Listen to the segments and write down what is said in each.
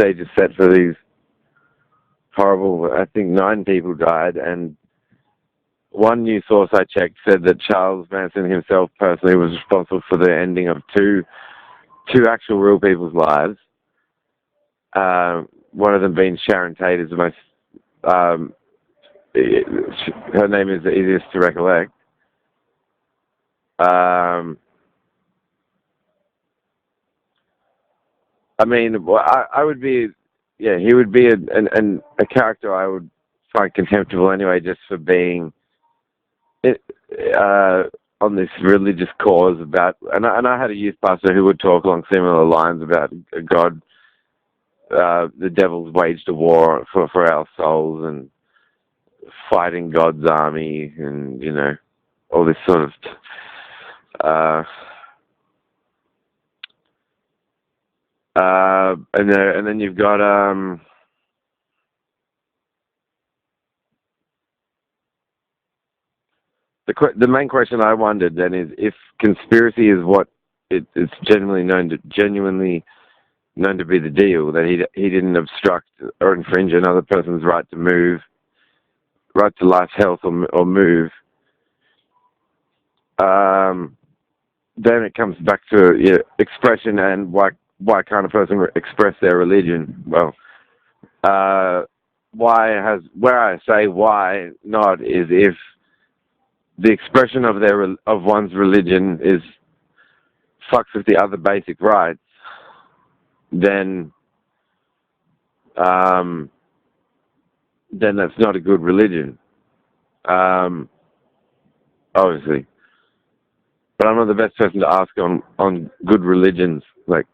stage is set for these horrible, I think 9 people died, and one news source I checked said that Charles Manson himself personally was responsible for the ending of two actual real people's lives. One of them being Sharon Tate is the most, her name is the easiest to recollect. I mean, I would be, yeah, he would be a character I would find contemptible anyway, just for being on this religious cause about, and I had a youth pastor who would talk along similar lines about God, the devil's waged a war for our souls and fighting God's army, and you know, all this sort of. And then you've got the main question I wondered then is if conspiracy is what it's genuinely known to be the deal, that he didn't obstruct or infringe another person's right to life, health, or move. Then it comes back to expression and why can't a person express their religion? Well, where I say why not is if the expression of one's religion fucks with the other basic rights, then that's not a good religion. Obviously. But I'm not the best person to ask on good religions. Like,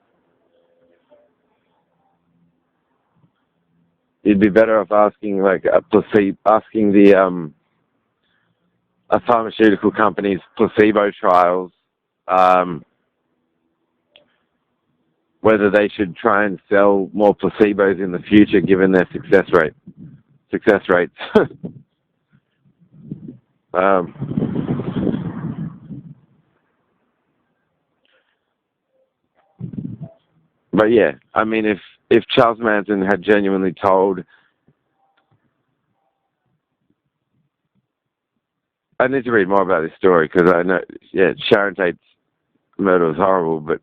you'd be better off asking a pharmaceutical company's placebo trials, whether they should try and sell more placebos in the future given their success rates. But yeah, I mean, if Charles Manson had genuinely told, I need to read more about this story because I know, yeah, Sharon Tate's murder was horrible. But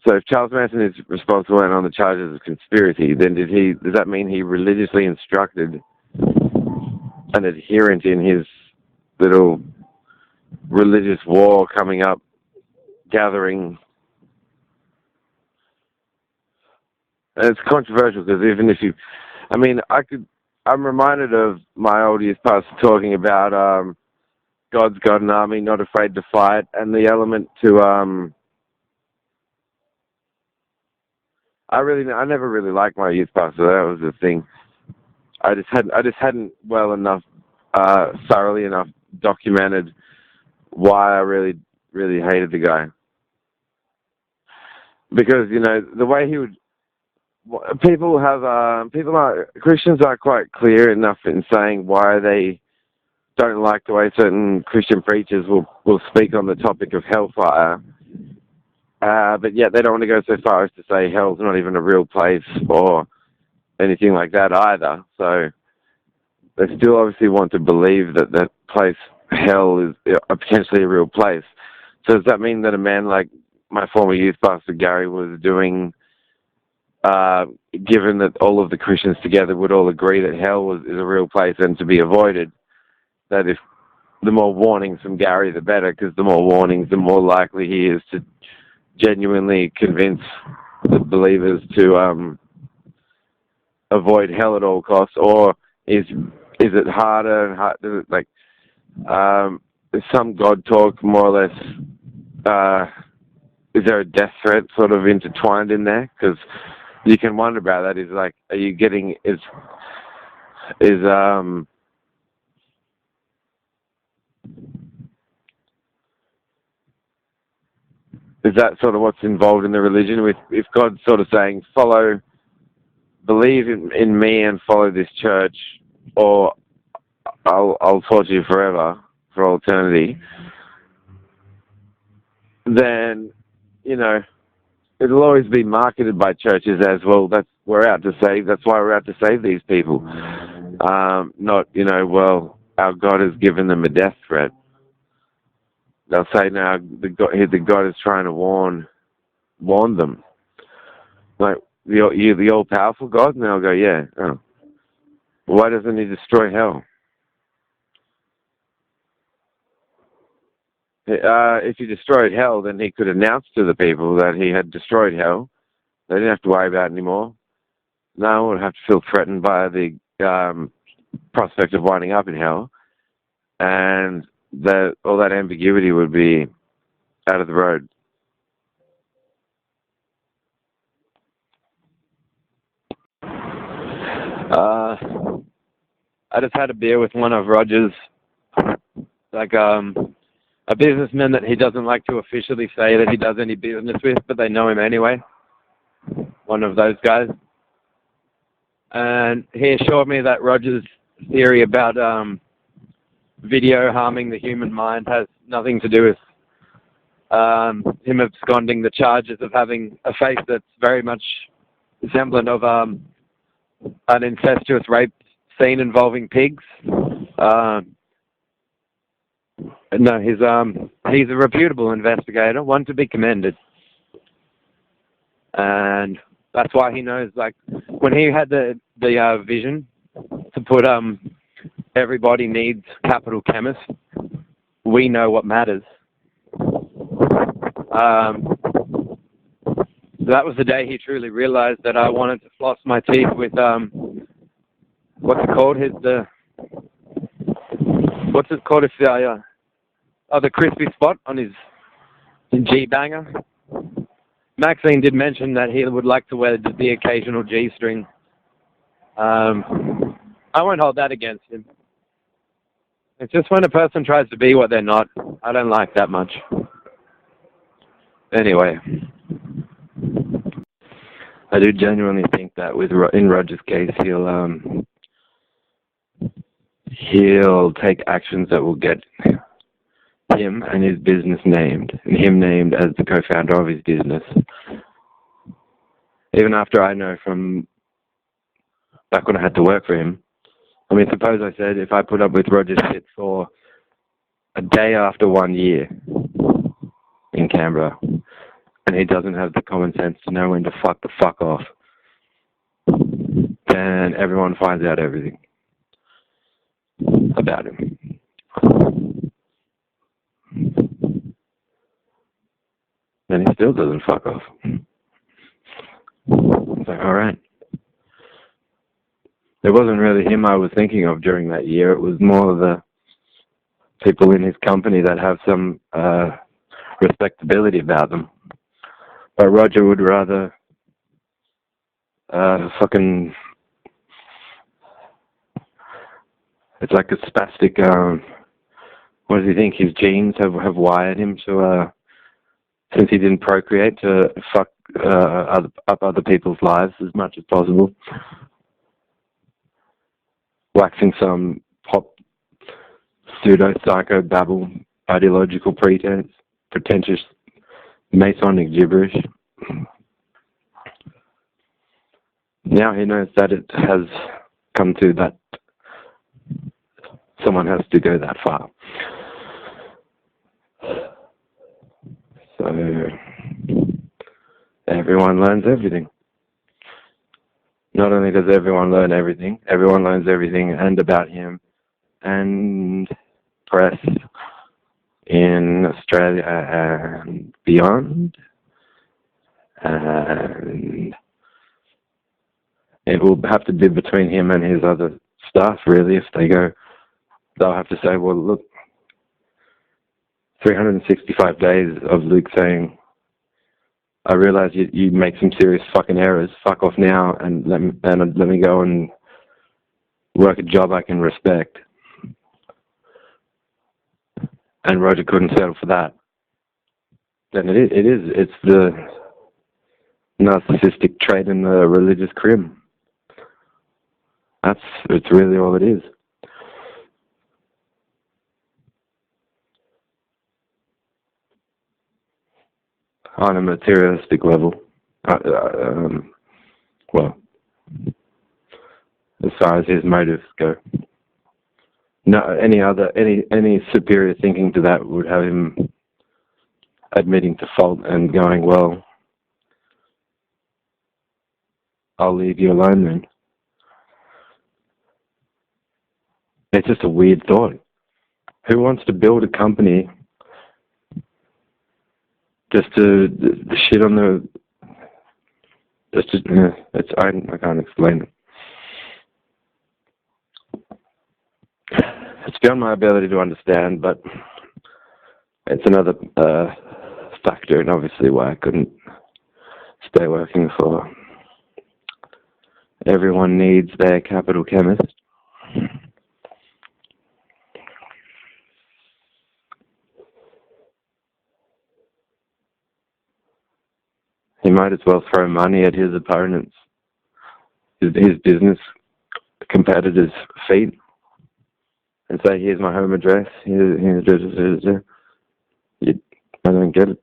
so if Charles Manson is responsible and on the charges of conspiracy, then does that mean he religiously instructed an adherent in his little religious war coming up, gathering? And it's controversial because even if I'm reminded of my old youth pastor talking about God's got an army, not afraid to fight, and the element to I never really liked my youth pastor. That was the thing. I just hadn't well enough, thoroughly enough documented why I really really hated the guy, because the way he would. Christians are quite clear enough in saying why they don't like the way certain Christian preachers will speak on the topic of hellfire, but yet they don't want to go so far as to say hell's not even a real place or anything like that either. So they still obviously want to believe that that place, hell, is potentially a real place. So does that mean that a man like my former youth pastor Gary was doing, given that all of the Christians together would all agree that hell is a real place and to be avoided, that if the more warnings from Gary, the better, because the more warnings, the more likely he is to genuinely convince the believers to avoid hell at all costs? Or is it harder and harder? Like, is some God talk more or less? Is there a death threat sort of intertwined in there? Because you can wonder about that. Is like, are you getting is that sort of what's involved in the religion? If God's sort of saying, believe in me and follow this church, or I'll torture you forever, for all eternity, then it'll always be marketed by churches as, well, that's we're out to save. That's why we're out to save these people. Not, well, our God has given them a death threat. They'll say, no, the God is trying to warn them. Like, you're the all-powerful God? And they'll go, yeah. Oh. Why doesn't he destroy hell? If he destroyed hell, then he could announce to the people that he had destroyed hell. They didn't have to worry about it anymore. No one would have to feel threatened by the prospect of winding up in hell. And all that ambiguity would be out of the road. I just had a beer with one of Roger's, like a businessman that he doesn't like to officially say that he does any business with, but they know him anyway. One of those guys. And he assured me that Roger's theory about video harming the human mind has nothing to do with him absconding the charges of having a face that's very much semblant of an incestuous rape scene involving pigs. No, he's a reputable investigator, one to be commended, and that's why he knows. Like, when he had the vision to put everybody needs capital chemist, we know what matters. That was the day he truly realized that I wanted to floss my teeth with what's it called? What's it called if the crispy spot on his G-banger. Maxine did mention that he would like to wear the occasional G-string. I won't hold that against him. It's just when a person tries to be what they're not, I don't like that much. Anyway, I do genuinely think that in Roger's case, he'll take actions that will get him and his business named, and him named as the co-founder of his business. Even after I know from back when I had to work for him, I mean, suppose I said if I put up with Roger's shit for a day after 1 year in Canberra, and he doesn't have the common sense to know when to fuck the fuck off, then everyone finds out everything about him. Then he still doesn't fuck off. It's like, all right. It wasn't really him I was thinking of during that year. It was more the people in his company that have some respectability about them. But Roger would rather fucking... It's like a spastic... what does he think? His genes have wired him to... since he didn't procreate, to fuck up other people's lives as much as possible. Waxing some pop pseudo-psycho babble, ideological pretense, pretentious Masonic gibberish. Now he knows that it has come to that someone has to go that far. So everyone learns everything. Not only does everyone learn everything, everyone learns everything and about him and press in Australia and beyond. And it will have to be between him and his other staff, really. If they go, they'll have to say, well, look, 365 days of Luke saying, I realize you make some serious fucking errors. Fuck off now and let me go and work a job I can respect. And Roger couldn't settle for that. Then it's the narcissistic trait in the religious crim. It's really all it is. On a materialistic level. Well, as far as his motives go. No, any superior thinking to that would have him admitting to fault and going, well, I'll leave you alone then. It's just a weird thought. Who wants to build a company just to shit on the... I can't explain it. It's beyond my ability to understand, but it's another factor, and obviously why I couldn't stay working for... Everyone needs their capital chemist. He might as well throw money at his opponents, his business competitors' feet, and say, here's my home address, here's I don't get it.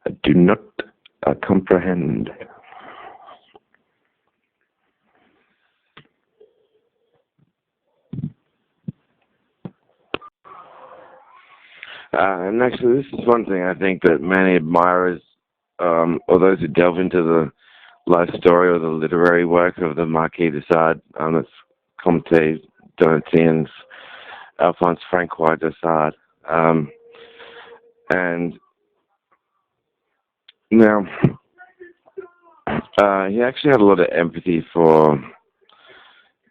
I do not comprehend. And actually, this is one thing I think that many admirers, or those who delve into the life story or the literary work of the Marquis de Sade, that's Comte Donatien's Alphonse Francois de Sade. And now, he actually had a lot of empathy for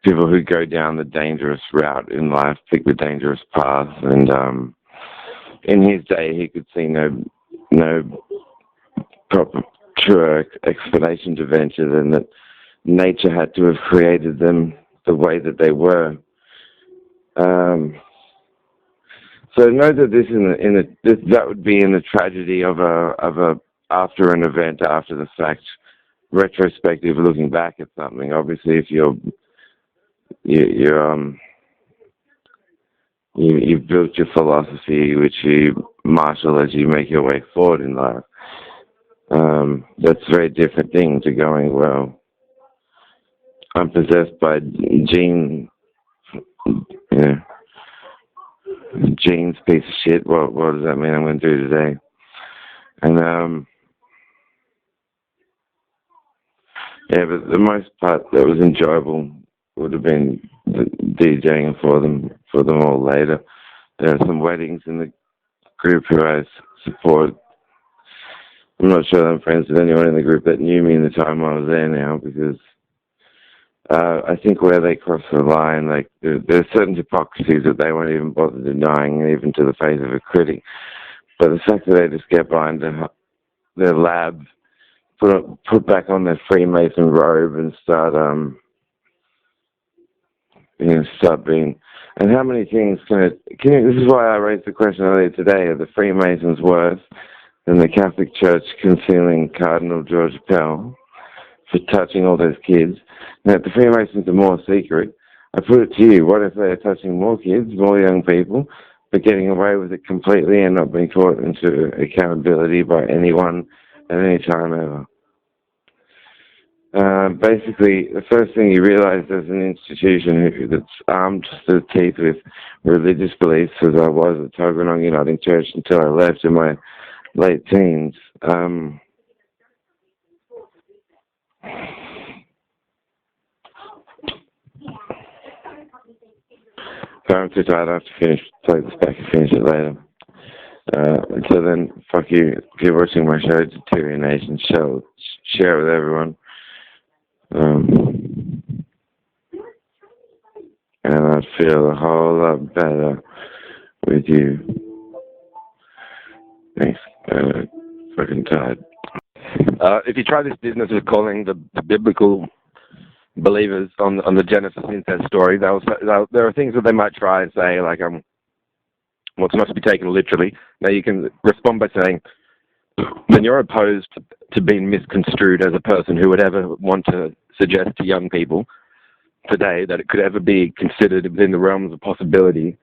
people who go down the dangerous route in life, pick the dangerous path, and in his day, he could see no proper, true explanation to venture, and that nature had to have created them the way that they were. So know that that would be in the tragedy of a after an event, after the fact, retrospective, looking back at something. Obviously, if you've built your philosophy, which you marshal as you make your way forward in life. That's a very different thing to going, well, I'm possessed by Gene's piece of shit. What does that mean I'm going to do today? And but the most part that was enjoyable would have been DJing for them all later. There are some weddings in the group who I support. I'm not sure that I'm friends with anyone in the group that knew me in the time I was there now, because I think where they cross the line, like there's certain hypocrisies that they won't even bother denying, even to the face of a critic. But the fact that they just get behind their lab, put back on their Freemason robe and start being... And how many things this is why I raised the question earlier today, are the Freemasons worse than the Catholic Church concealing Cardinal George Pell for touching all those kids? Now, if the Freemasons are more secret, I put it to you, what if they're touching more kids, more young people, but getting away with it completely and not being caught into accountability by anyone at any time ever? Basically, the first thing you realize as an institution that's armed to the teeth with religious beliefs, as I was at Tuggeranong Uniting Church until I left in my late teens, I'm too tired. I have to play this back and finish it later. Until then, fuck you. If you're watching my show, Deteriorate Nation, share it with everyone. And I'd feel a whole lot better with you. Thanks. Fucking tired. If you try this business of calling the biblical believers on the Genesis incest story, there are things that they might try and say, like, well, it's not to be taken literally. Now you can respond by saying, then you're opposed to being misconstrued as a person who would ever want to suggest to young people today that it could ever be considered within the realms of possibility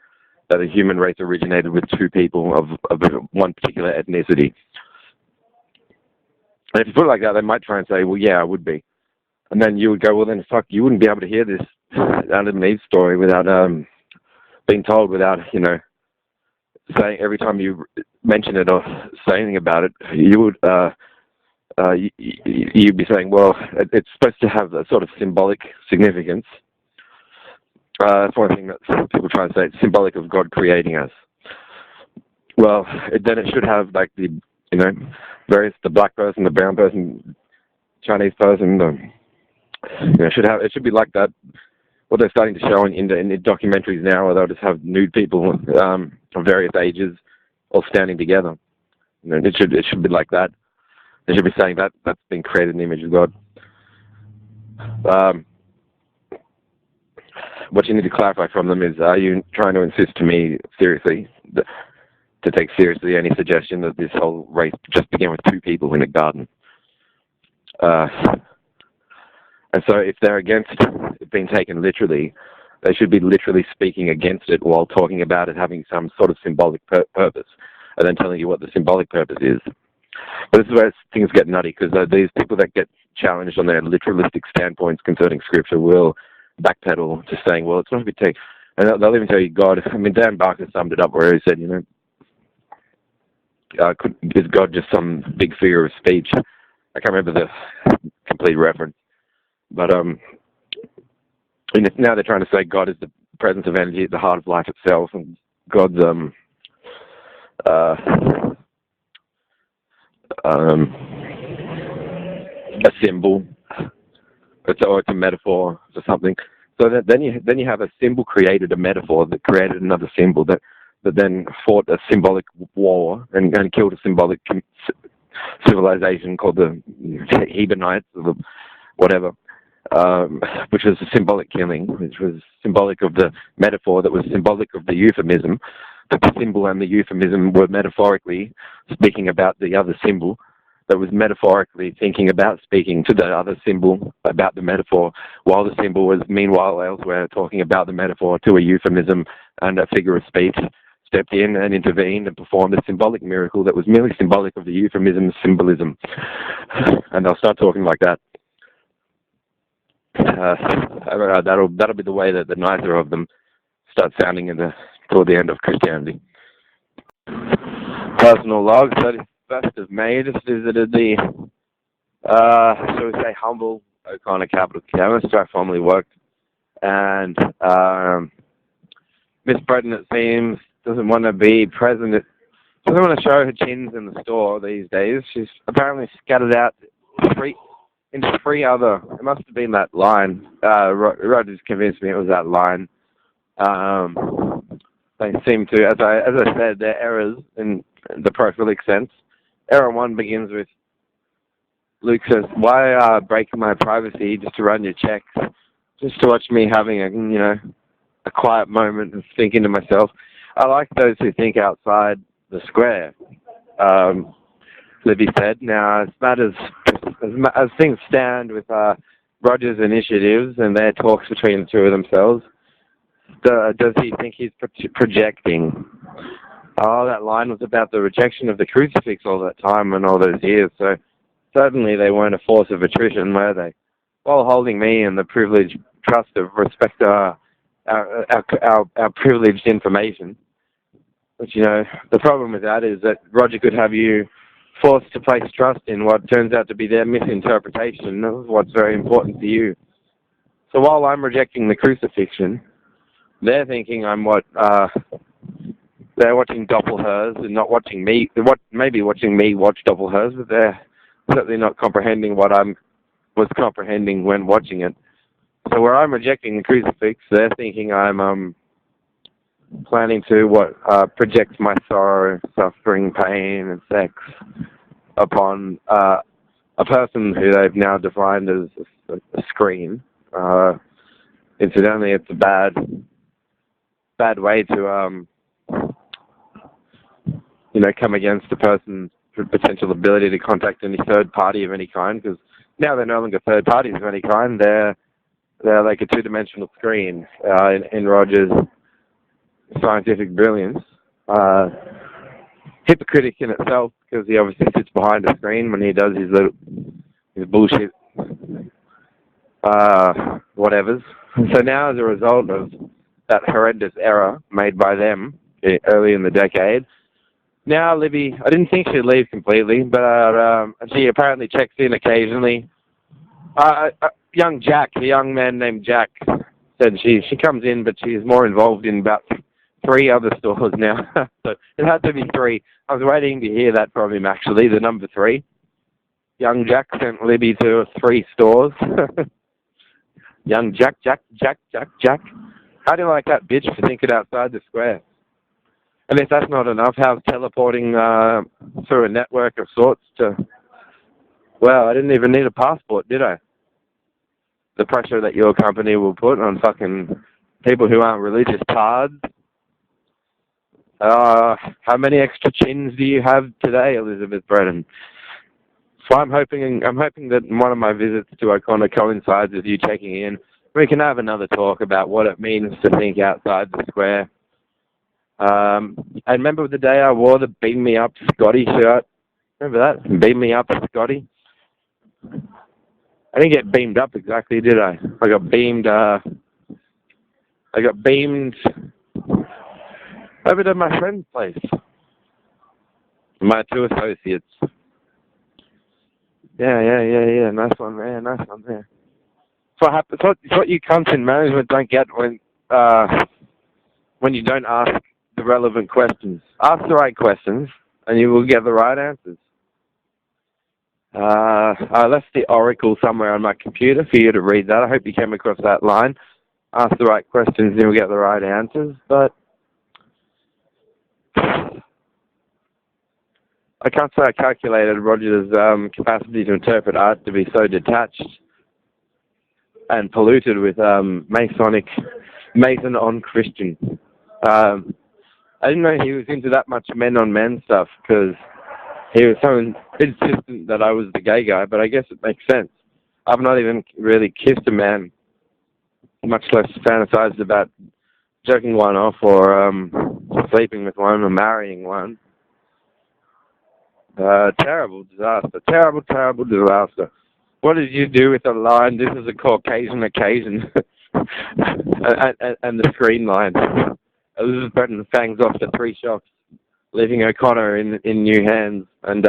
that a human race originated with two people of one particular ethnicity. And if you put it like that, they might try and say, well, yeah, I would be. And then you would go, well, then fuck, you wouldn't be able to hear this Adam and Eve story without being told, without, saying every time you mention it or say anything about it, you would you'd be saying, well, it's supposed to have a sort of symbolic significance. That's one thing that people try and say. It's symbolic of God creating us. Well, then it should have like the the black person, the brown person, Chinese person. It should be like that. What they're starting to show in the documentaries now, where they'll just have nude people of various ages all standing together. It should be like that. They should be saying that that's been created in the image of God. What you need to clarify from them is, are you trying to insist to me seriously to take seriously any suggestion that this whole race just began with two people in a garden? And so if they're against it being taken literally, they should be literally speaking against it while talking about it having some sort of symbolic purpose, and then telling you what the symbolic purpose is. But this is where things get nutty, because these people that get challenged on their literalistic standpoints concerning Scripture will backpedal to saying, well, it's not a big take. And they'll even tell you God. I mean, Dan Barker summed it up where he said, is God just some big figure of speech? I can't remember the complete reference. But now they're trying to say God is the presence of energy at the heart of life itself, and God's a symbol, it's a metaphor or something. So then you have a symbol created a metaphor that created another symbol that then fought a symbolic war and killed a symbolic civilization called the Hebonites or whatever. Which was a symbolic killing, which was symbolic of the metaphor that was symbolic of the euphemism. But the symbol and the euphemism were metaphorically speaking about the other symbol that was metaphorically thinking about speaking to the other symbol about the metaphor, while the symbol was meanwhile elsewhere talking about the metaphor to a euphemism, and a figure of speech stepped in and intervened and performed a symbolic miracle that was merely symbolic of the euphemism's symbolism. And they'll start talking like that. That'll be the way that the nicer of them start sounding toward the end of Christianity. Personal log, 31st of May, just visited the, shall we say, humble O'Connor Capital Chemist where I formerly worked. And Miss Breton, it seems, doesn't want to be present. Doesn't want to show her chins in the store these days. She's apparently scattered out into three other, it must have been that line. Rogers convinced me it was that line. They seem to, as I said, they're errors in the prophyllic sense. Error one begins with, Luke says, why break my privacy just to run your checks, just to watch me having a quiet moment and thinking to myself. I like those who think outside the square, Libby said. Now, as things stand with Rogers' initiatives and their talks between the two of themselves, does he think he's projecting? Oh, that line was about the rejection of the crucifix all that time and all those years, so certainly they weren't a force of attrition, were they? While holding me in the privileged trust of respect to our privileged information. But, the problem with that is that Roger could have you forced to place trust in what turns out to be their misinterpretation of what's very important to you. So while I'm rejecting the crucifixion, they're thinking I'm they're watching Doppelhers and not watching me. Maybe watching me watch Doppelhers, but they're certainly not comprehending what I was comprehending when watching it. So where I'm rejecting the crucifix, they're thinking I'm planning to project my sorrow, suffering, pain, and sex upon a person who they've now defined as a screen. Incidentally, it's a bad way to come against a person's potential ability to contact any third party of any kind, because now they're no longer third parties of any kind. They're like a two-dimensional screen in Rogers' scientific brilliance. Hypocritic in itself, because he obviously sits behind a screen when he does his his bullshit, whatevers. So now, as a result of that horrendous error made by them early in the decade, now Libby, I didn't think she'd leave completely, but she apparently checks in occasionally. Young Jack, a young man named Jack, said she comes in, but she's more involved in about 3 other stores now. So it had to be 3. I was waiting to hear that from him, actually, the number 3. Young Jack sent Libby to 3 stores. Young Jack. How do you like that bitch for thinking outside the square? And if that's not enough, how's teleporting through a network of sorts to... Well, I didn't even need a passport, did I? The pressure that your company will put on fucking people who aren't religious tards. How many extra chins do you have today, Elizabeth Brennan? So I'm hoping that one of my visits to O'Connor coincides with you checking in. We can have another talk about what it means to think outside the square. I remember the day I wore the Beam Me Up Scotty shirt. Remember that? Beam Me Up Scotty. I didn't get beamed up exactly, did I? I got beamed over to my friend's place. My 2 associates. Yeah. Nice one there. It's what you cunts in management don't get when you don't ask the relevant questions. Ask the right questions, and you will get the right answers. I left the oracle somewhere on my computer for you to read that. I hope you came across that line. Ask the right questions, and you'll get the right answers. But I can't say I calculated Roger's capacity to interpret art to be so detached and polluted with Mason on Christian. I didn't know he was into that much men-on-men stuff, because he was so insistent that I was the gay guy, but I guess it makes sense. I've not even really kissed a man, much less fantasized about jerking one off or sleeping with one or marrying one. Terrible disaster. Terrible disaster. What did you do with the line, "This is a Caucasian occasion," and the screen line? Elizabeth Bretton fangs off the 3 shots, leaving O'Connor in new hands, and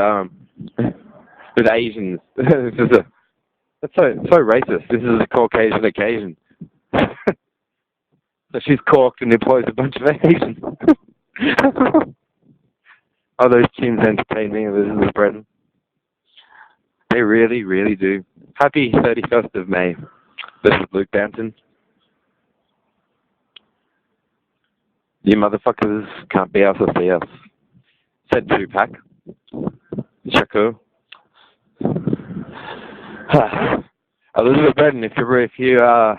with Asians. That's so racist. This is a Caucasian occasion. So she's corked and employs a bunch of Asians. Oh, those chins entertain me, Elizabeth Bretton. They really, really do. Happy 31st of May. This is Luke Banton. You motherfuckers can't be us or see us. Said Tupac. Shakur. Elizabeth Bretton, if you're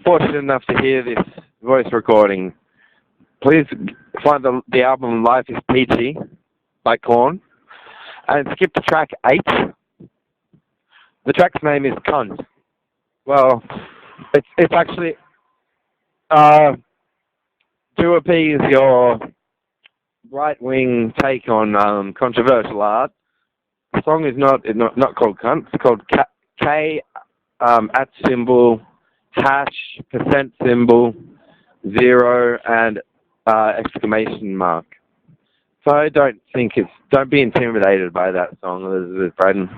fortunate enough to hear this voice recording, please find the album Life is Peachy by Korn and skip to track 8. The track's name is Cunt. Well, it's actually to appease your right-wing take on controversial art. The song is not called Cunt. It's called K at symbol hash percent symbol 0 and exclamation mark. So I don't be intimidated by that song, Elizabeth Bretton.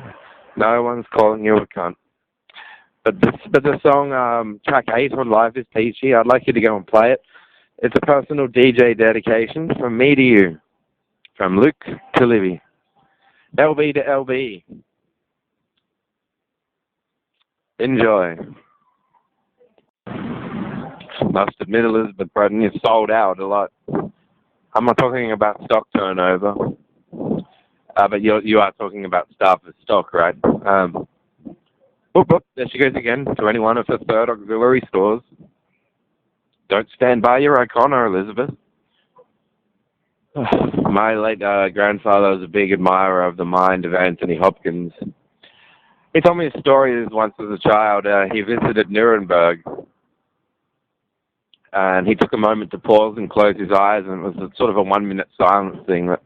No one's calling you a cunt. But the song track 8 on Life is Peachy, I'd like you to go and play it. It's a personal DJ dedication from me to you, from Luke to Libby, LB to LB. Enjoy. Must admit, Elizabeth Bretton, you've sold out a lot. I'm not talking about stock turnover, but you are talking about staff of stock, right? There she goes again to any one of her 3rd auxiliary stores. Don't stand by your O'Connor, Elizabeth. My late grandfather was a big admirer of the mind of Anthony Hopkins. He told me a story once as a child. He visited Nuremberg, and he took a moment to pause and close his eyes, and it was sort of a 1-minute silence thing that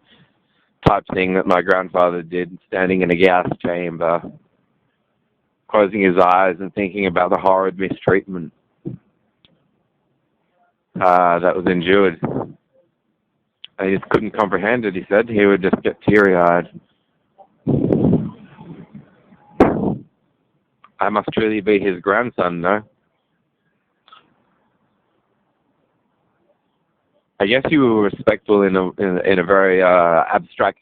type thing that my grandfather did, standing in a gas chamber, closing his eyes and thinking about the horrid mistreatment that was endured. I just couldn't comprehend it, he said. He would just get teary-eyed. I must truly be his grandson, no? I guess you were respectful in a very abstract,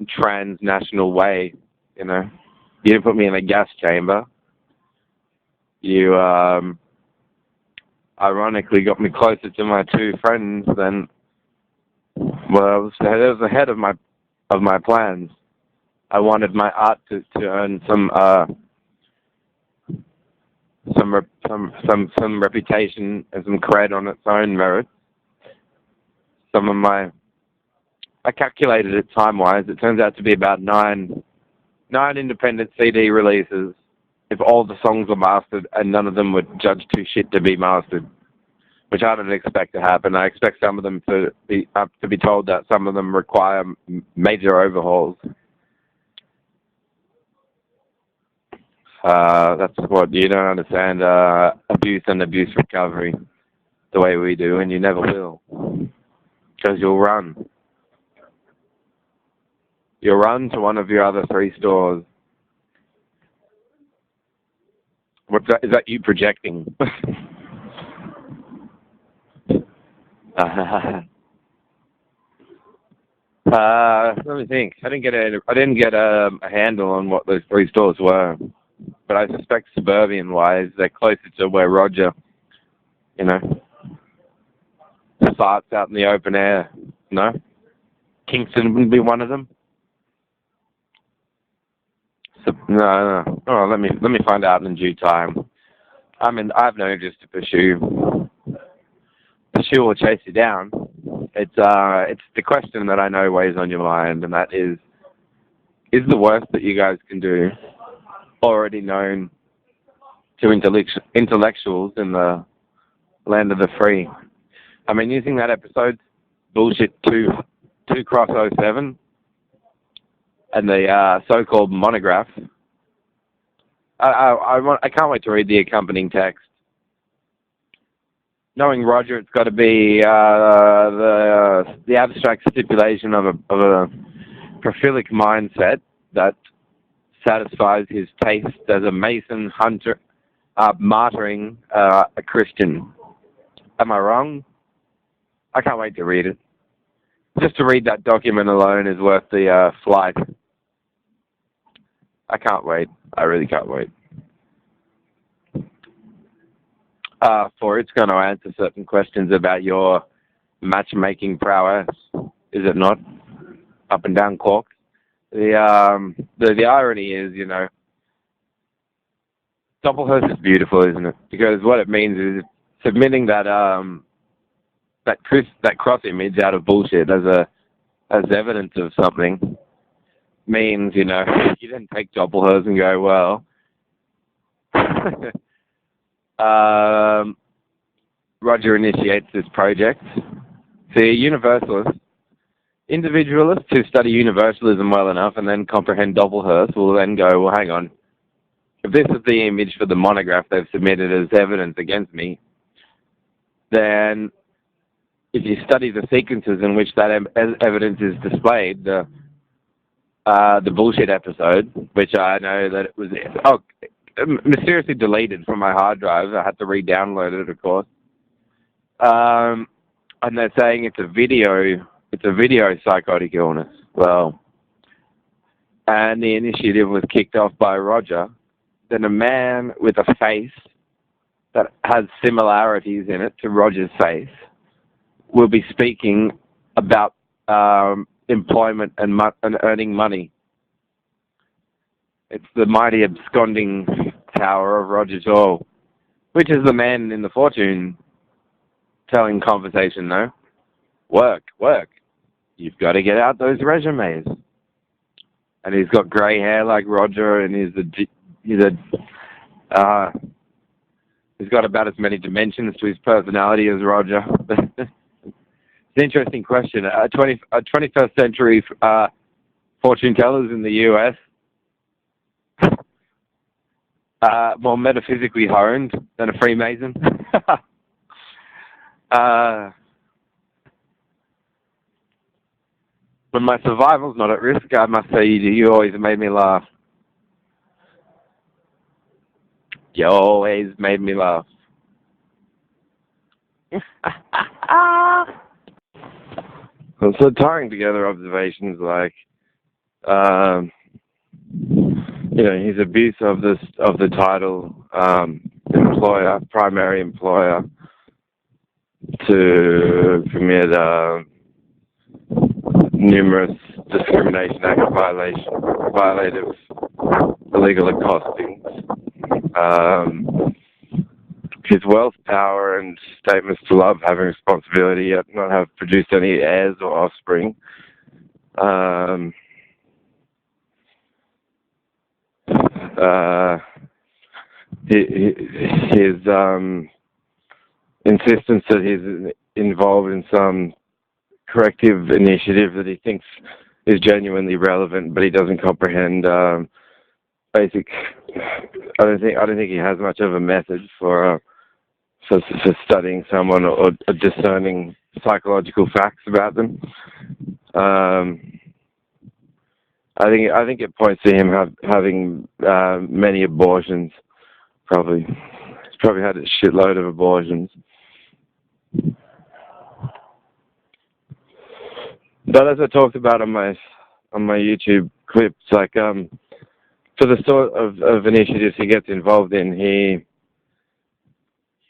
transnational way, you know. You didn't put me in a gas chamber. You, ironically, got me closer to my two friends than, well, it was ahead of my plans. I wanted my art to earn some reputation and some cred on its own merit. I calculated it time-wise. It turns out to be about nine independent CD releases if all the songs were mastered and none of them were judged too shit to be mastered, which I don't expect to happen. I expect some of them to be told that some of them require major overhauls. That's what you don't understand, abuse and abuse recovery the way we do, and you never will, because you'll run. You'll run to one of your other 3 stores. What's that? Is that you projecting? Let me think. I didn't get a handle on what those 3 stores were, but I suspect suburban-wise, they're closer to where Roger, you know, farts out in the open air. No, Kingston wouldn't be one of them. So, no. Oh, let me find out in due time. I have no interest to pursue or chase you down. It's the question that I know weighs on your mind, and that is the worst that you guys can do already known to intellectuals in the land of the free? I mean, using that episode, bullshit 2x07, and the so-called monograph. I can't wait to read the accompanying text. Knowing Roger, it's got to be the abstract stipulation of a prophilic mindset that satisfies his taste as a Mason hunter, martyring a Christian. Am I wrong? I can't wait to read it. Just to read that document alone is worth the flight. I can't wait. I really can't wait. For it's going to answer certain questions about your matchmaking prowess, is it not? Up and down Cork. The irony is, you know, Doppelhurst is beautiful, isn't it? Because what it means is submitting that cross image out of bullshit as evidence of something means, you know, you then take Doppelhurst and go, well, Roger initiates this project. See, universalists, individualists who study universalism well enough and then comprehend Doppelhurst will then go, well, hang on. If this is the image for the monograph they've submitted as evidence against me, then if you study the sequences in which that evidence is displayed, the bullshit episode, which I know that it was mysteriously deleted from my hard drive. I had to re-download it, of course. And they're saying it's a video psychotic illness. Well, and the initiative was kicked off by Roger. Then a man with a face that has similarities in it to Roger's face will be speaking about employment and earning money. It's the mighty absconding tower of Roger Shaw, which is the man in the fortune-telling conversation, no? Work. You've got to get out those resumes. And he's got grey hair like Roger, and he's got about as many dimensions to his personality as Roger. an interesting question. 21st century fortune tellers in the US, more metaphysically honed than a Freemason. When my survival's not at risk, I must say you always made me laugh. You always made me laugh. So tying together observations like, his abuse of the title employer, primary employer, to commit numerous Discrimination Act violative illegal accostings. His wealth, power, and statements to love having responsibility, yet not have produced any heirs or offspring. His insistence that he's involved in some corrective initiative that he thinks is genuinely relevant, but he doesn't comprehend basic. I don't think he has much of a method for studying someone or discerning psychological facts about them. I think it points to him having many abortions. He's probably had a shitload of abortions. But as I talked about on my YouTube clips, like for the sort of initiatives he gets involved in,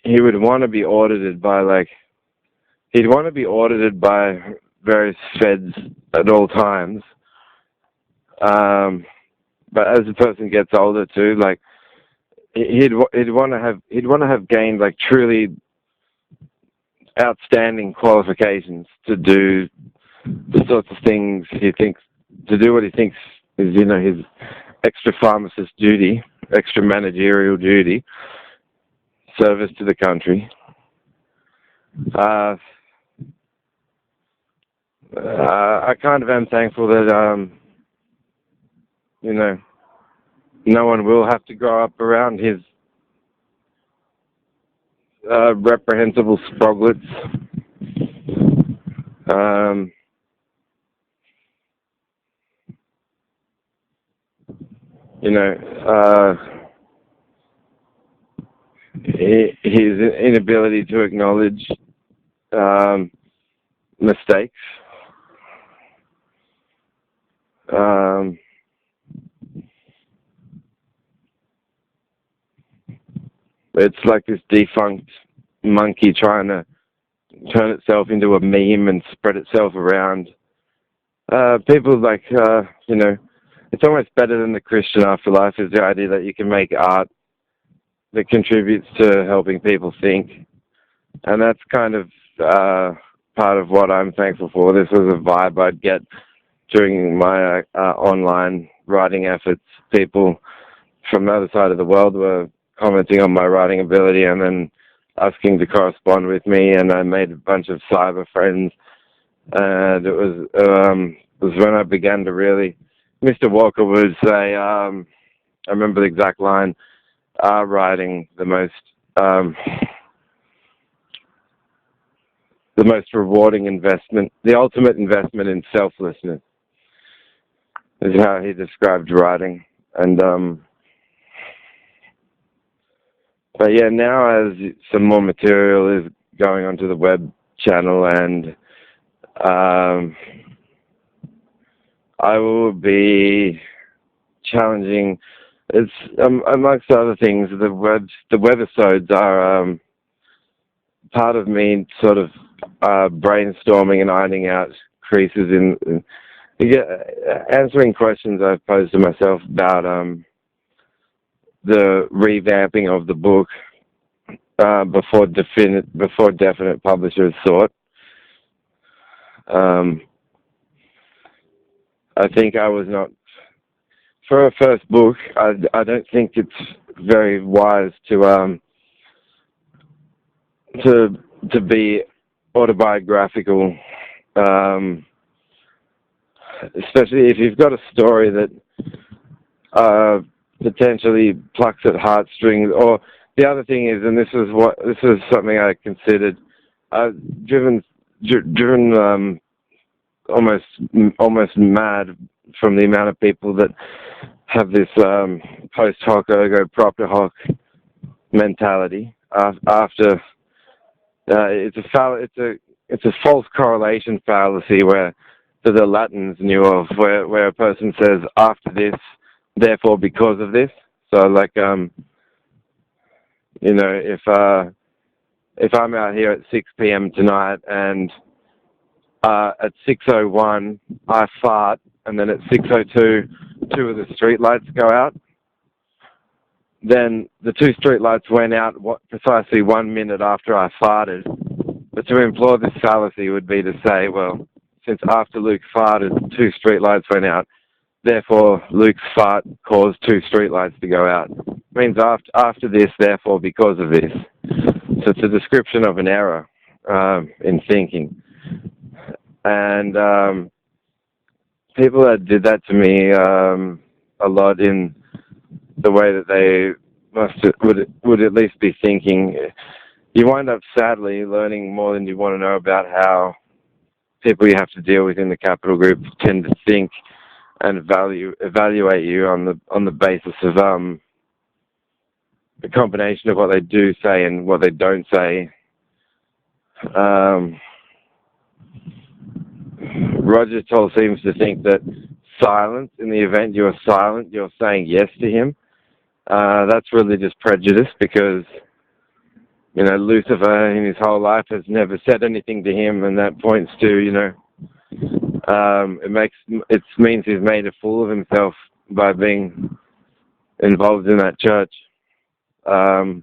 he would want to be audited by various feds at all times. But as the person gets older too, like he'd want to have gained like truly outstanding qualifications to do the sorts of things he thinks, to do what he thinks is, his extra pharmacist duty, extra managerial duty, service to the country. I kind of am thankful that, no one will have to grow up around his reprehensible sproglets. His inability to acknowledge mistakes. It's like this defunct monkey trying to turn itself into a meme and spread itself around. People like, it's almost better than the Christian afterlife is the idea that you can make art that contributes to helping people think. And that's kind of part of what I'm thankful for. This was a vibe I'd get during my online writing efforts. People from the other side of the world were commenting on my writing ability and then asking to correspond with me, and I made a bunch of cyber friends. And it was when I began to really... Mr. Walker would say, I remember the exact line, writing the most rewarding investment, the ultimate investment in selflessness, is how he described writing. And but yeah, now as some more material is going onto the web channel, and I will be challenging. It's amongst other things, the webisodes are part of me sort of brainstorming and ironing out creases in answering questions I've posed to myself about the revamping of the book before definite publishers sought. I think I was not, for a first book, I don't think it's very wise to be autobiographical, especially if you've got a story that potentially plucks at heartstrings. Or the other thing is, and this is something I considered, driven almost mad from the amount of people that have this post hoc ergo propter hoc mentality. After it's a false correlation fallacy where the Latins knew of, where a person says after this, therefore because of this. So like if I'm out here at 6 p.m. tonight and at 6:01 I fart, and then at 6:02 two of the street lights go out, then the two street lights went out precisely 1 minute after I farted. But to employ this fallacy would be to say, well, since after Luke farted, two street lights went out, therefore Luke's fart caused two street lights to go out. It means after this, therefore because of this. So it's a description of an error in thinking. And people that did that to me a lot in the way that they would at least be thinking, you wind up sadly learning more than you want to know about how people you have to deal with in the capital group tend to think and evaluate you on the basis of the combination of what they do say and what they don't say. Roger Toll seems to think that silence, in the event you're silent, you're saying yes to him. That's religious prejudice, because Lucifer in his whole life has never said anything to him, and that points to it means he's made a fool of himself by being involved in that church. So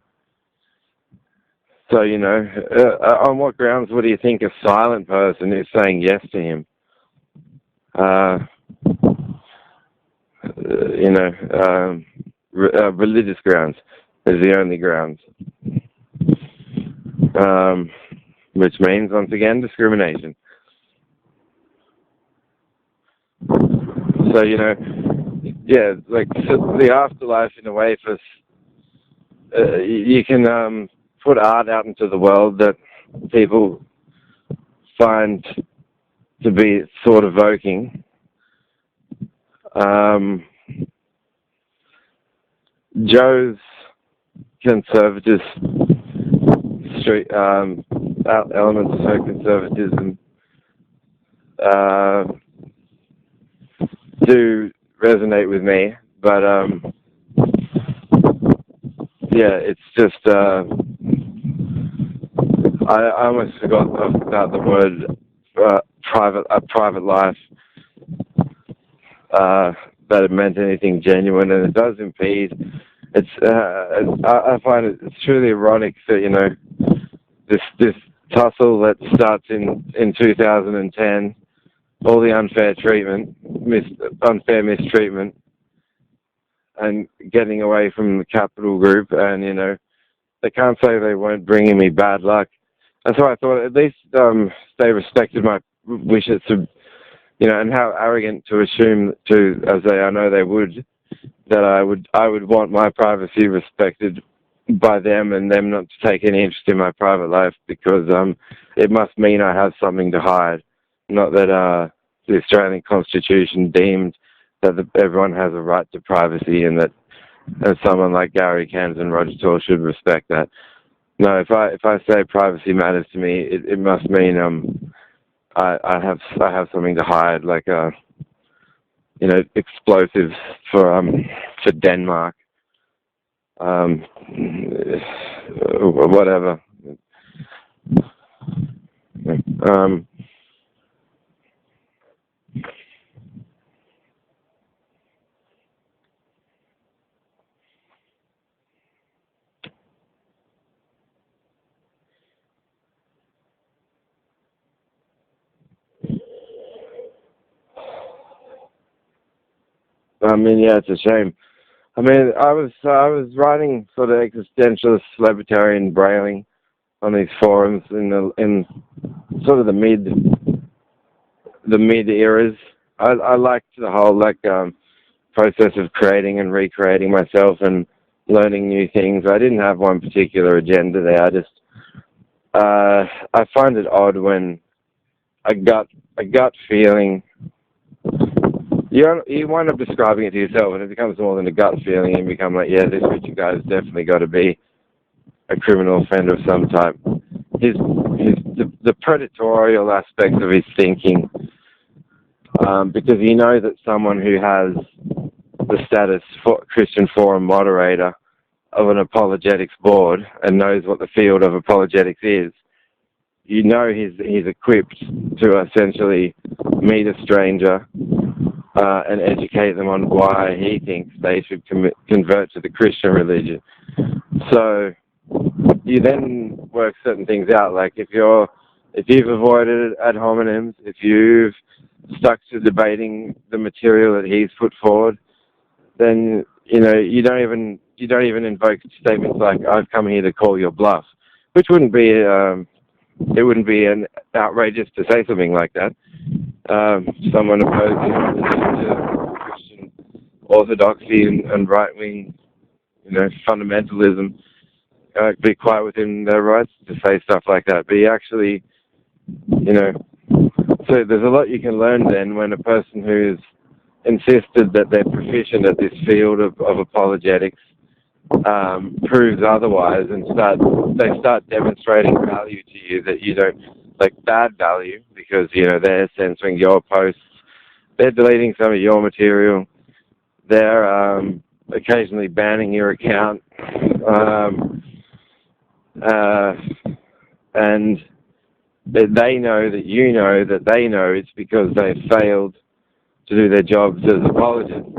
on what grounds would he think a silent person is saying yes to him? Religious grounds is the only grounds, which means, once again, discrimination. So, like the afterlife, in a way, you can put art out into the world that people find to be thought-evoking. Joe's conservative elements of her conservatism do resonate with me, but it's just I almost forgot about the word private life, that it meant anything genuine, and it does impede. I find it's truly ironic that this tussle that starts in 2010, all the unfair mistreatment, and getting away from the capital group, and they can't say they weren't bringing me bad luck. And so I thought, at least they respected my wishes to, and how arrogant to assume, I know they would, that I would want my privacy respected by them, and them not to take any interest in my private life, because it must mean I have something to hide. Not that the Australian Constitution deemed that everyone has a right to privacy, and that someone like Gary Cairns and Roger Toll should respect that. No, if I say privacy matters to me, it must mean I have something to hide, like explosives for Denmark, whatever. It's a shame. I was writing sort of existentialist libertarian brailing on these forums in sort of the mid eras. I liked the whole process of creating and recreating myself and learning new things. I didn't have one particular agenda there. I find it odd when a gut feeling. You wind up describing it to yourself, and it becomes more than a gut feeling, and you become like, yeah, this Richard guy's definitely got to be a criminal offender of some type. The predatorial aspects of his thinking, because you know that someone who has the status for Christian forum moderator of an apologetics board and knows what the field of apologetics is, you know he's equipped to essentially meet a stranger and educate them on why he thinks they should convert to the Christian religion. So you then work certain things out, like if you've avoided ad hominems, if you've stuck to debating the material that he's put forward, then you don't even invoke statements like "I've come here to call your bluff," which wouldn't be an outrageous to say something like that. Someone opposing to Christian orthodoxy and right wing, fundamentalism, be quite within their rights to say stuff like that. But you actually, so there's a lot you can learn then when a person who's insisted that they're proficient at this field of apologetics proves otherwise, and they start demonstrating value to you that you don't, like bad value, because they're censoring your posts, they're deleting some of your material, they're occasionally banning your account, and they know that they know it's because they've failed to do their jobs as apologists,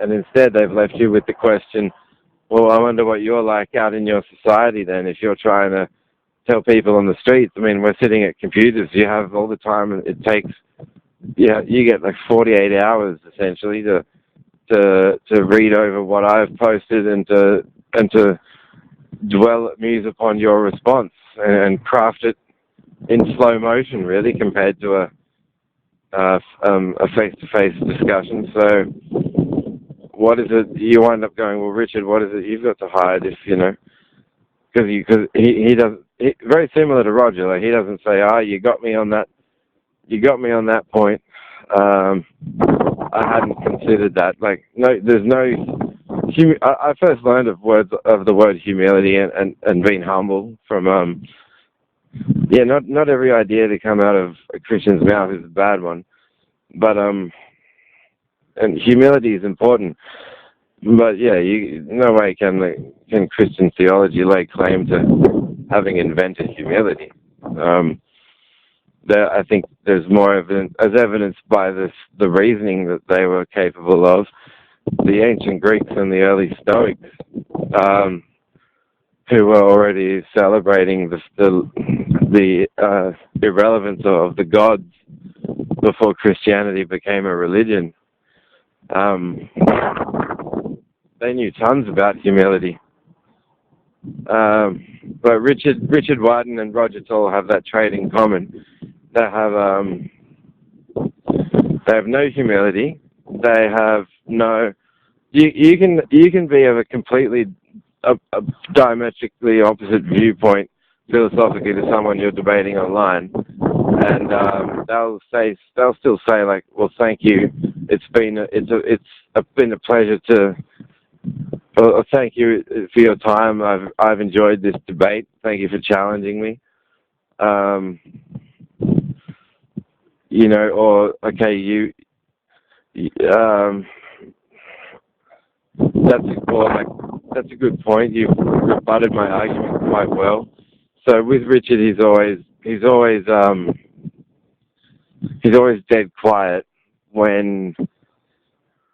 and instead they've left you with the question, well, I wonder what you're like out in your society then, if you're trying to tell people on the streets. I mean, we're sitting at computers. You have all the time it takes. Yeah, you get like 48 hours essentially to read over what I've posted and to muse upon your response and craft it in slow motion, really, compared to a face-to-face discussion. So what is it you wind up going, well, Richard, what is it you've got to hide if, because he doesn't, very similar to Roger, like he doesn't say, you got me on that point. I hadn't considered that. Like, no, there's no, I first learned of the word humility and being humble from, not every idea to come out of a Christian's mouth is a bad one, but, and humility is important, but yeah, no way can Christian theology lay claim to having invented humility. I think there's more evidence, as evidenced by the reasoning that they were capable of. The ancient Greeks and the early Stoics, who were already celebrating the irrelevance of the gods before Christianity became a religion. They knew tons about humility. But Richard Whiten and Roger Toll have that trait in common. They have no humility. They have no. You can be of a completely a diametrically opposite viewpoint philosophically to someone you're debating online, and they'll still say like, well, thank you. It's been a pleasure to. Well, thank you for your time. I've enjoyed this debate. Thank you for challenging me. Or okay, that's a good point. You've rebutted my argument quite well. So with Richard, he's always dead quiet when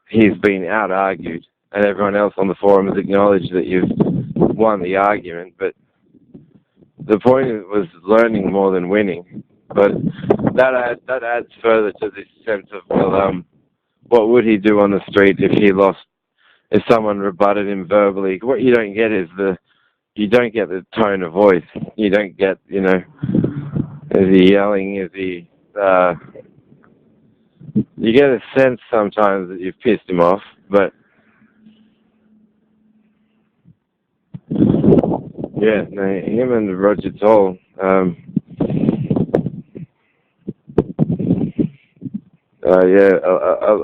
he's been out argued, and everyone else on the forum has acknowledged that you've won the argument. But the point was learning more than winning. But that adds further to this sense of, well, what would he do on the street if someone rebutted him verbally? What you don't get is you don't get the tone of voice. You don't get, Is he yelling? Is he... you get a sense sometimes that you've pissed him off, but... yeah, no, him and Roger Toll... yeah,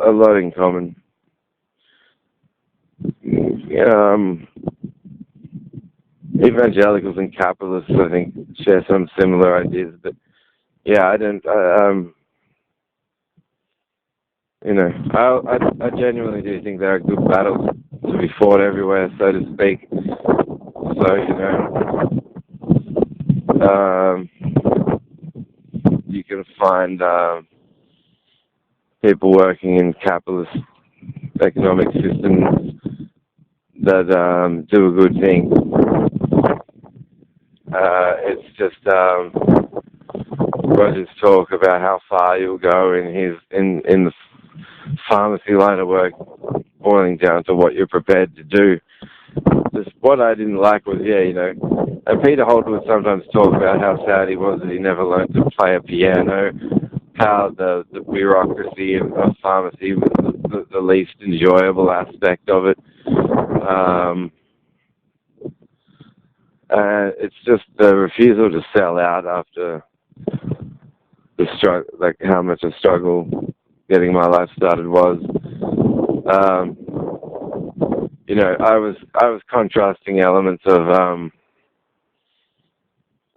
a lot in common. Evangelicals and capitalists, I think, share some similar ideas, but yeah, I don't. I genuinely do think there are good battles to be fought everywhere, so to speak. So you can find people working in capitalist economic systems that do a good thing. It's just Roger's talk about how far you'll go in the pharmacy line of work, boiling down to what you're prepared to do. Just what I didn't like was, and Peter Holt would sometimes talk about how sad he was that he never learned to play a piano, how the bureaucracy of pharmacy was the least enjoyable aspect of it. It's just the refusal to sell out after the struggle, like how much a struggle getting my life started was. I was contrasting elements of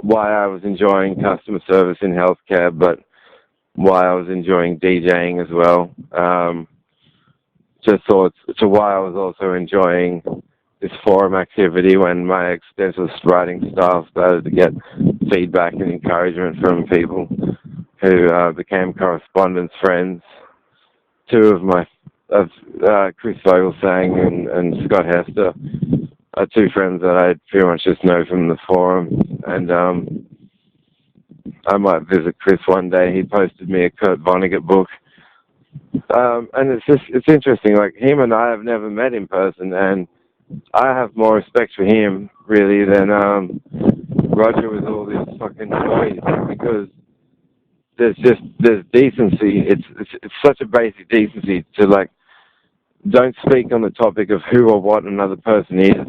why I was enjoying customer service in healthcare, but why I was enjoying DJing as well. Just thoughts to why I was also enjoying this forum activity when my extensive writing style started to get feedback and encouragement from people who became correspondence friends. Two of Chris Vogelsang and Scott Hester are two friends that I pretty much just know from the forum, and I might visit Chris one day. He posted me a Kurt Vonnegut book, and it's interesting. Like, him and I have never met in person, and I have more respect for him really than Roger with all this fucking noise, because there's decency. It's such a basic decency to, like, don't speak on the topic of who or what another person is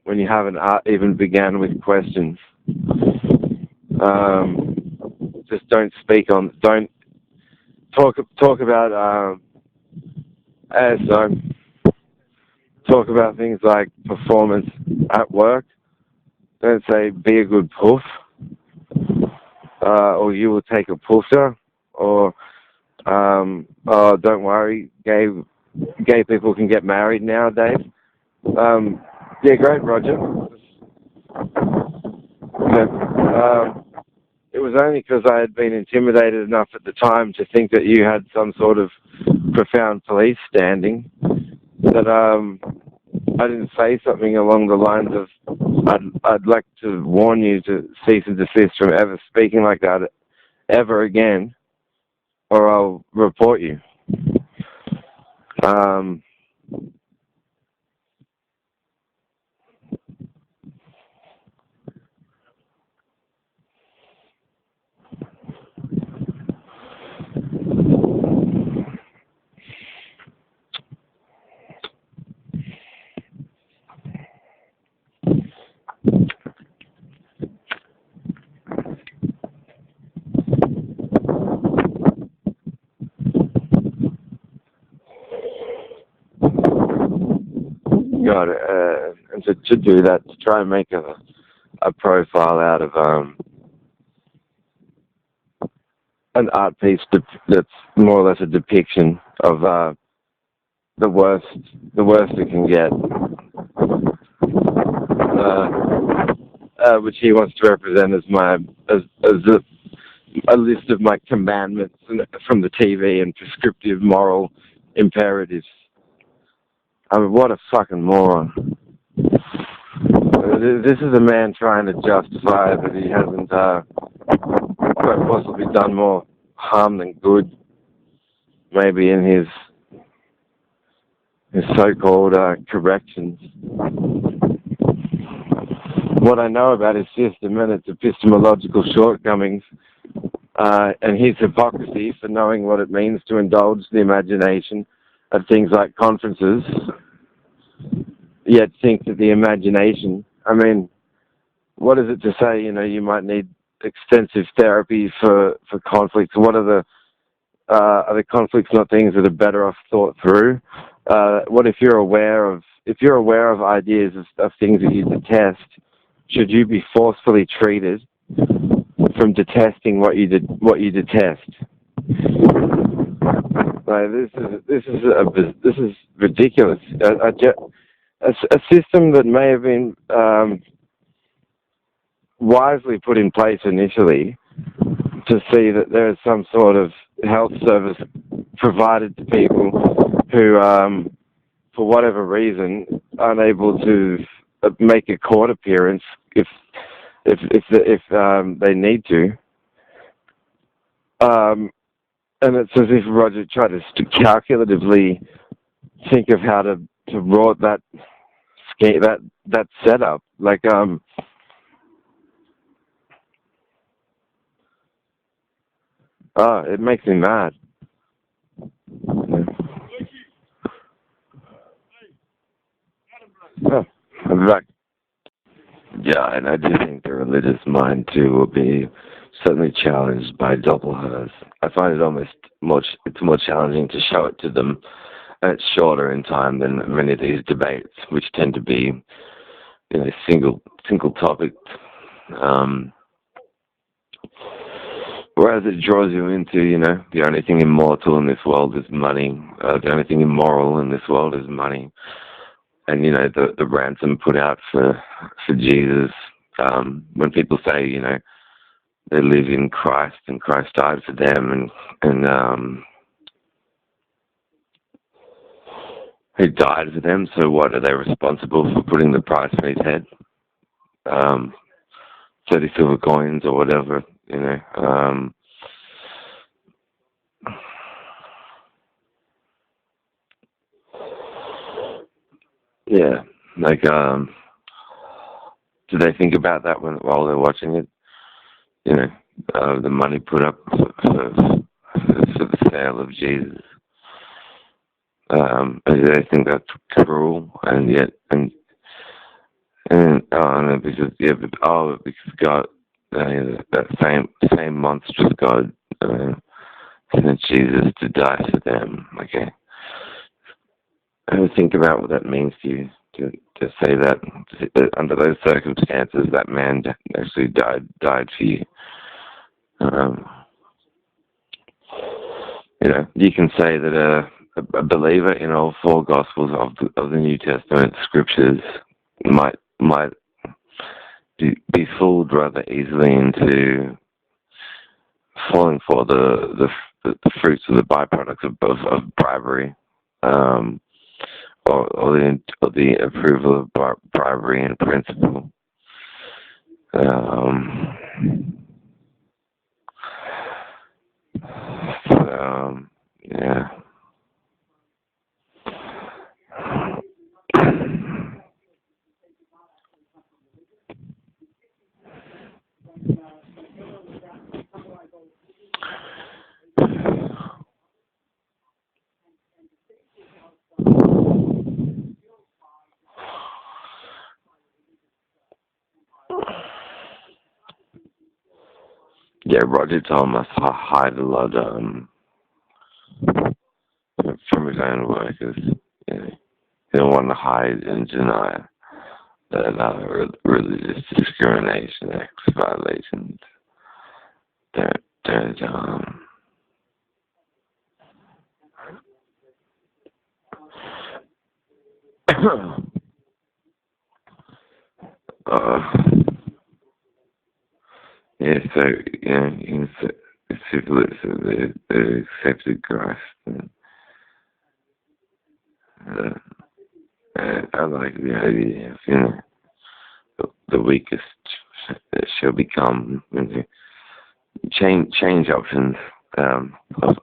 when you haven't even began with questions. Just don't talk about talk about things like performance at work. Don't say be a good poof, or you will take a poofter, or oh, don't worry, gay people can get married nowadays. Yeah, great, Roger. It was only because I had been intimidated enough at the time to think that you had some sort of profound police standing that I didn't say something along the lines of, I'd like to warn you to cease and desist from ever speaking like that ever again, or I'll report you. Got it. And to do that, to try and make a profile out of an art piece that's more or less a depiction of the worst it can get, which he wants to represent as a list of my commandments from the TV and prescriptive moral imperatives. I mean, what a fucking moron. This is a man trying to justify that he hasn't quite possibly done more harm than good, maybe in his so-called corrections. What I know about his system and its epistemological shortcomings and his hypocrisy for knowing what it means to indulge the imagination of things like conferences, yet think that the imagination, I mean, what is it to say, you might need extensive therapy for conflicts? What are the conflicts not things that are better off thought through? What if you're aware of ideas of things that you detest? Should you be forcefully treated from detesting what you detest? Like, this is ridiculous. A system that may have been wisely put in place initially to see that there is some sort of health service provided to people who, for whatever reason, aren't able to make a court appearance if they need to. And it's as if Roger tried to calculatively think of how to rot that setup. Like, it makes me mad. Oh, I'm back. Yeah, and I do think the religious mind too will be certainly challenged by double hers. I find it it's more challenging to show it to them, and it's shorter in time than many of these debates, which tend to be, single topic. Whereas it draws you into, the only thing immortal in this world is money. The only thing immoral in this world is money. And, the ransom put out for Jesus. When people say, they live in Christ and Christ died for them and he died for them, so what, are they responsible for putting the price on his head? 30 silver coins or whatever, yeah, like, do they think about that while they're watching it? The money put up for the sale of Jesus. I think that's cruel, and yet, and no, because God, that same monstrous God sent Jesus to die for them. Okay, I would think about what that means to you to say that under those circumstances, that man actually died for you. You can say that a believer in all four Gospels of the New Testament scriptures might be fooled rather easily into falling for the fruits of the byproducts of bribery, or the approval of bribery in principle. Yeah. Yeah, Roger told us to hide a lot from his own workers. He didn't want to hide and deny that religious discrimination acts, violations that yeah, so they accepted Christ. And, I like the idea of the weakest shall become change options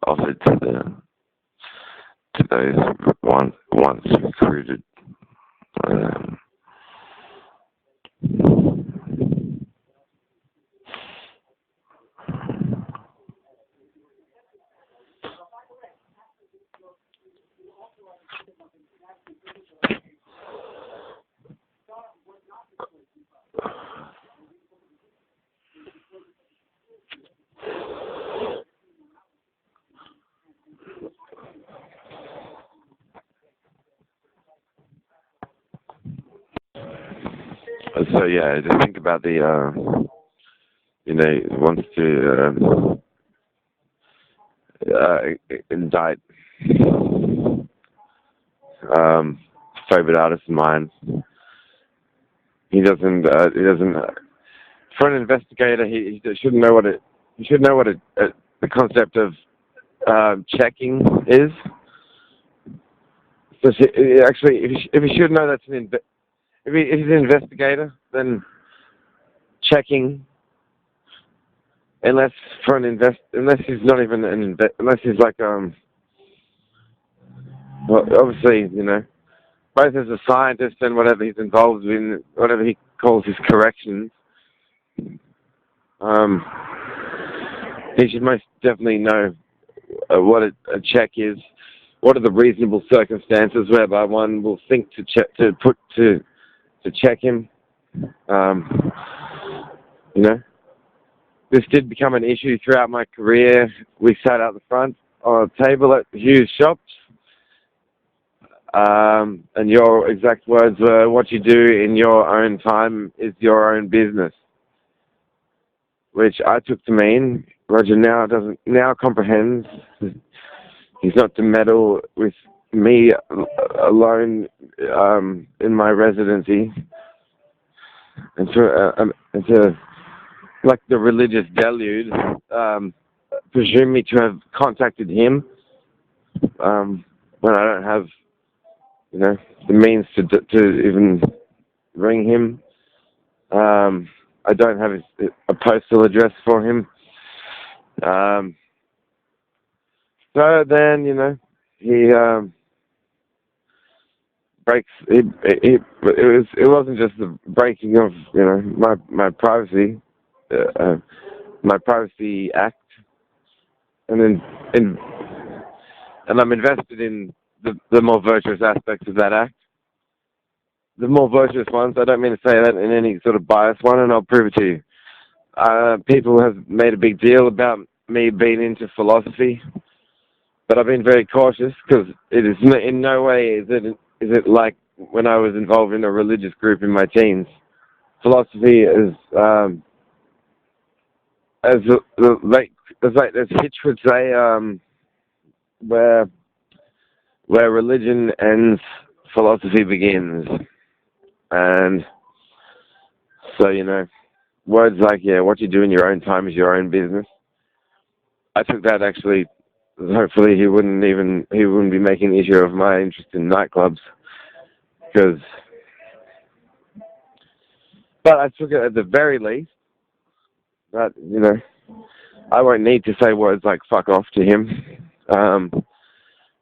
offered to those once recruited. So yeah, just think about the, wants to indict favorite artist of mine. He doesn't. For an investigator, he shouldn't know what it. He should know what the concept of checking is. So actually, if he should know that's if he's an investigator, then checking, unless he's not even unless he's like well, obviously, both as a scientist and whatever he's involved in, whatever he calls his corrections, he should most definitely know what a check is. What are the reasonable circumstances whereby one will think to check him? This did become an issue throughout my career. We sat out the front on a table at Hughes Shops, and your exact words were, "What you do in your own time is your own business," which I took to mean Roger now comprehends. He's not to meddle with me alone in my residency, and to like the religious delude, presume me to have contacted him when I don't have, the means to even ring him. I don't have a postal address for him. So then, he breaks. It wasn't just the breaking of, my privacy, my privacy act, and I'm invested in the more virtuous aspects of that act. The more virtuous ones. I don't mean to say that in any sort of biased one, and I'll prove it to you. People have made a big deal about me being into philosophy, but I've been very cautious because it is in no way is it like when I was involved in a religious group in my teens. Philosophy is, as Hitch would say, where religion ends, philosophy begins, and so words like, what you do in your own time is your own business. I took that actually. Hopefully, he wouldn't be making an issue of my interest in nightclubs, but I took it at the very least that I won't need to say words like "fuck off" to him,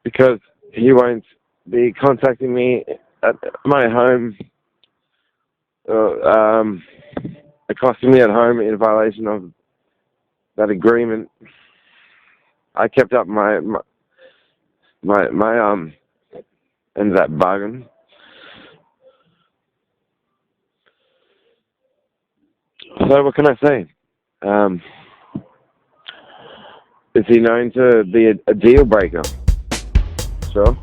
because he won't be contacting me at my home, accosting me at home in violation of that agreement. I kept up my end of that bargain. So what can I say? Is he known to be a deal breaker? Sure.